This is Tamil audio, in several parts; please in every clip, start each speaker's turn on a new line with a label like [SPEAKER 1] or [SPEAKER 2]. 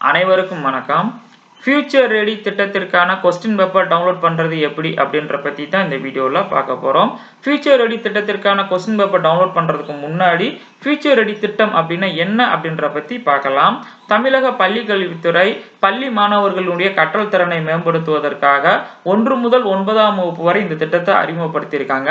[SPEAKER 1] அனைவருக்கும் வணக்கம். ஃபியூச்சர் ரெடி திட்டத்திற்கான கொஸ்டின் பேப்பர் டவுன்லோட் பண்றது எப்படி அப்படின்ற பத்தி தான் இந்த வீடியோல பார்க்க போறோம். ஃபியூச்சர் ரெடி திட்டத்திற்கான கொஸ்டின் பேப்பர் டவுன்லோட் பண்றதுக்கு முன்னாடி ஃபியூச்சர் ரெடி திட்டம் அப்படின்னா என்ன அப்படின்ற பத்தி பார்க்கலாம். தமிழக பள்ளி கல்வித்துறை பள்ளி மாணவர்களுடைய கற்றல் திறனை மேம்படுத்துவதற்காக 1 முதல் 9ஆம் வகுப்பு வரை இந்த திட்டத்தை அறிமுகப்படுத்தியிருக்காங்க.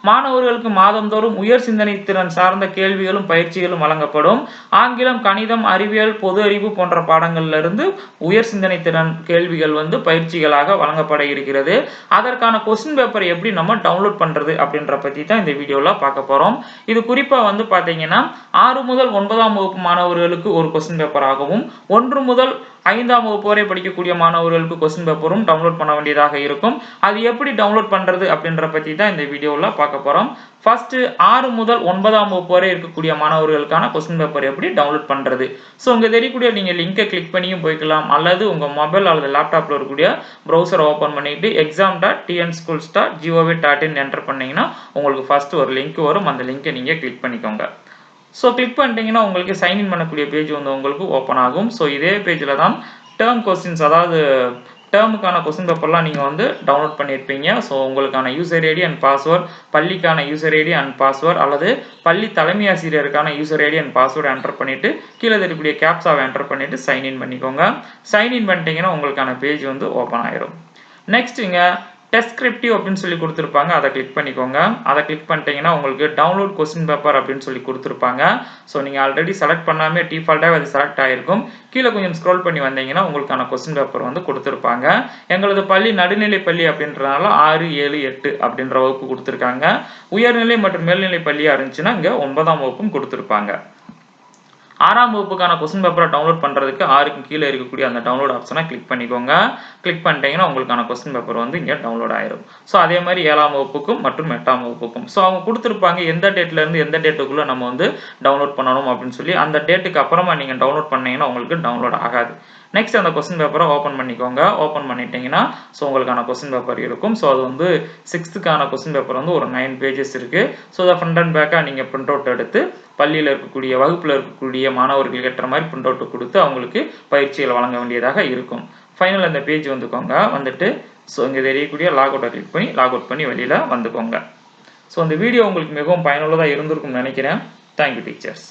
[SPEAKER 1] மாணவர்களுக்கு மாதந்தோறும் உயர் சிந்தனை திறன் சார்ந்த கேள்விகளும் பயிற்சிகளும் வழங்கப்படும். ஆங்கிலம், கணிதம், அறிவியல், பொது அறிவு போன்ற பாடங்கள்ல இருந்து உயர் சிந்தனை திறன் கேள்விகள் பயிற்சிகளாக வழங்கப்பட இருக்கிறது. அதற்கான கொஸ்டின் பேப்பர் எப்படி நம்ம டவுன்லோட் பண்றது அப்படின்ற பத்தி தான் இந்த வீடியோல பார்க்க போறோம். இது குறிப்பா பாத்தீங்கன்னா 6 முதல் 9ஆம் வகுப்பு மாணவர்களுக்கு ஒரு கொஸ்டின் பேப்பர் ஆகவும் 1 முதல் 5ஆம் வகுப்பு வரை படிக்கக்கூடிய மாணவர்களுக்கு கொஸ்டின் பேப்பரும் டவுன்லோட் பண்ண வேண்டியதாக இருக்கும். அது எப்படி டவுன்லோட் பண்றது அப்படின்ற பத்தி தான் இந்த வீடியோல பார்க்க போறோம். ஃபர்ஸ்ட் 6 முதல் 9ஆம் வகுப்பு வரை இருக்கக்கூடிய மாணவர்களுக்கான கொஸ்டின் பேப்பர் எப்படி டவுன்லோட் பண்றது. சோ உங்க தெரியக்கூடிய நீங்க லிங்கை கிளிக் பண்ணியும் போய்க்கலாம், அல்லது உங்க மொபைல் அல்லது லேப்டாப்ல இருக்கக்கூடிய பிரவுசர் ஓபன் பண்ணிட்டு exam.tnschools.gov.in என்டர் பண்ணீங்கன்னா உங்களுக்கு ஃபர்ஸ்ட் ஒரு லிங்க் வரும். அந்த லிங்கை நீங்க கிளிக் பண்ணிக்கோங்க. ஸோ கிளிக் பண்ணிட்டீங்கன்னா உங்களுக்கு சைன்இன் பண்ணக்கூடிய பேஜ் உங்களுக்கு ஓப்பன் ஆகும். ஸோ இதே பேஜில் தான் டேர்ம் கொஸ்டின்ஸ், அதாவது டேர்முக்கான கொஸ்டின் பேப்பர்லாம் நீங்கள் டவுன்லோட் பண்ணியிருப்பீங்க. ஸோ உங்களுக்கான யூசர் ஐடி அண்ட் பாஸ்வேர்ட், பள்ளிக்கான யூசர் ஐடி அண்ட் பாஸ்வேர்ட், அல்லது பள்ளி தலைமை ஆசிரியருக்கான user ID and password enter பண்ணிவிட்டு கீழே இருக்கக்கூடிய கேப்ஸாவை என்டர் பண்ணிவிட்டு சைன்இன் பண்ணிக்கோங்க. சைன்இன் பண்ணிட்டீங்கன்னா உங்களுக்கான பேஜ் ஓப்பன் ஆயிரும். நெக்ஸ்ட் இங்கே டெஸ்கிரிப்டிவ் அப்படின்னு சொல்லி கொடுத்துருப்பாங்க, அதை கிளிக் பண்ணிக்கோங்க. அதை கிளிக் பண்ணிட்டீங்கன்னா உங்களுக்கு டவுன்லோட் கொஸ்டின் பேப்பர் அப்படின்னு சொல்லி கொடுத்துருப்பாங்க. ஸோ நீங்கள் ஆல்ரெடி செலக்ட் பண்ணாமே டிஃபால்ட்டாக அது செலக்ட் ஆகிருக்கும். கீழே கொஞ்சம் ஸ்க்ரோல் பண்ணி வந்தீங்கன்னா உங்களுக்கான கொஸ்டின் பேப்பர் கொடுத்துருப்பாங்க. எங்களது பள்ளி நடுநிலை பள்ளி அப்படின்றனால 6, 7, 8 அப்படின்ற வகுப்பு கொடுத்துருக்காங்க. உயர்நிலை மற்றும் மேல்நிலை பள்ளியாக இருந்துச்சுன்னா இங்கே 9ஆம் வகுப்பும் கொடுத்துருப்பாங்க. 6ஆம் வகுப்புக்கான கொஸ்டின் பேப்பரை டவுன்லோட் பண்ணுறதுக்கு 6க்கு கீழே இருக்கக்கூடிய அந்த டவுன்லோட் ஆப்ஷனை கிளிக் பண்ணிக்கோங்க. கிளிக் பண்ணிட்டீங்கன்னா உங்களுக்கான கொஸ்டின் பேப்பர் இங்கே டவுன்லோட் ஆயிரும். ஸோ அதே மாதிரி 7ஆம் வகுப்புக்கும் மற்றும் 8ஆம் வகுப்புக்கும் ஸோ அவங்க கொடுத்துருப்பாங்க எந்த டேட்ல இருந்து எந்த டேட்டுக்குள்ளே நம்ம டவுன்லோட் பண்ணணும் அப்படின்னு சொல்லி. அந்த டேட்டுக்கு அப்புறமா நீங்கள் டவுன்லோட் பண்ணீங்கன்னா உங்களுக்கு டவுன்லோட் ஆகாது. நெக்ஸ்ட் அந்த கொஸ்டின் பேப்பரை ஓப்பன் பண்ணிக்கோங்க. ஓப்பன் பண்ணிட்டீங்கன்னா ஸோ உங்களுக்கான கொஸ்டின் பேப்பர் இருக்கும். ஸோ அது 6த்துக்கான கொஸ்டின் பேப்பர் ஒரு 9 பேஜஸ் இருக்கு. ஸோ அதை ஃப்ரண்ட் அண்ட் பேக்காக நீங்கள் பிரிண்ட் அவுட் எடுத்து பள்ளியில் இருக்கக்கூடிய வகுப்பில் இருக்கக்கூடிய மாணவர்களுக்கு ஏற்ற மாதிரி பிரிண்ட் அவுட் கொடுத்து அவங்களுக்கு பயிற்சிகள் வழங்க வேண்டியதாக இருக்கும். ஃபைனல் அந்த பேஜ் வந்துட்டு ஸோ இங்கே தெரியக்கூடிய லாக் அவுட்டை கிளிக் பண்ணி லாக் அவுட் பண்ணி வெளியில் வந்துக்கோங்க. ஸோ இந்த வீடியோ உங்களுக்கு மிகவும் பயனுள்ளதாக இருந்திருக்கும்னு நினைக்கிறேன். Thank you teachers.